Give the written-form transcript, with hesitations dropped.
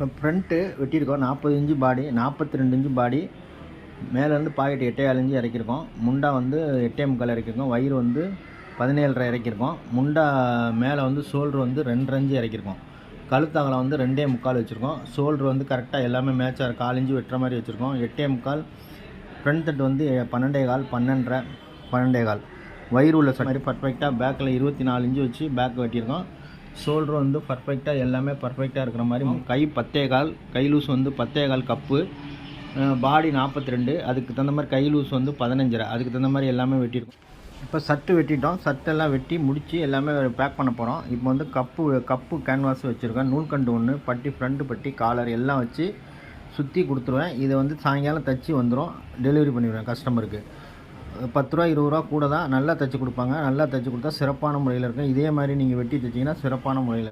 இப்போ ஃப்ரண்ட்டு வெட்டியிருக்கோம் 40 inch body, 42 inch body. மேலேருந்து பாக்கெட் 8.4 இன்ச்சு இறக்கியிருக்கோம். முண்டா வந்து 8.75 இறக்கியிருக்கோம். வயிறு வந்து 17.5 இறக்கியிருக்கோம். முண்டா மேலே வந்து ஷோல்ட்ரு வந்து 2.5 இன்ச்சு இறக்கியிருக்கோம். கழுத்தகலம் வந்து 2.75 வச்சுருக்கோம். ஷோல்ட்ரு வந்து கரெக்டாக எல்லாமே மேட்சாக 1/4 இன்ச்சு வெட்டுற மாதிரி வச்சுருக்கோம். 8.75. ஃப்ரண்ட் தட்டு வந்து 12.15 12.5 12.15. வயிறு உள்ள மாதிரி பர்ஃபெக்டாக பேக்கில் 24 இன்ச்சு வச்சு பேக் வெட்டியிருக்கோம். ஷோல்ட்ரு வந்து பர்ஃபெக்டாக எல்லாமே பர்ஃபெக்டாக இருக்கிற மாதிரி. கை 10.15, கை லூஸ் வந்து 10.15 கப்பு. பாடி 42, அதுக்கு தகுந்த மாதிரி கை லூஸ் வந்து 15.5, அதுக்கு தகுந்த மாதிரி எல்லாமே வெட்டியிருக்கோம். இப்போ சட்டு வெட்டிட்டோம். சட்டெல்லாம் வெட்டி முடித்து எல்லாமே பேக் பண்ண போகிறோம். இப்போ வந்து கப்பு கேன்வாஸ் வச்சுருக்கேன். நூல்கண்டு ஒன்று, பட்டி ஃப்ரண்ட்டு பட்டி காலர் எல்லாம் வச்சு சுற்றி கொடுத்துருவேன். இதை வந்து சாயங்காலம் தைச்சி வந்துடும், டெலிவரி பண்ணிவிடுவேன் கஸ்டமருக்கு. 10 ரூபா 20 ரூபா கூட தான். நல்லா தைச்சி கொடுப்பாங்க. நல்லா தைச்சி கொடுத்தா சிறப்பான முறையில் இருக்கும். இதே மாதிரி நீங்கள் வெட்டி தைச்சிங்கன்னா சிறப்பான முறையில்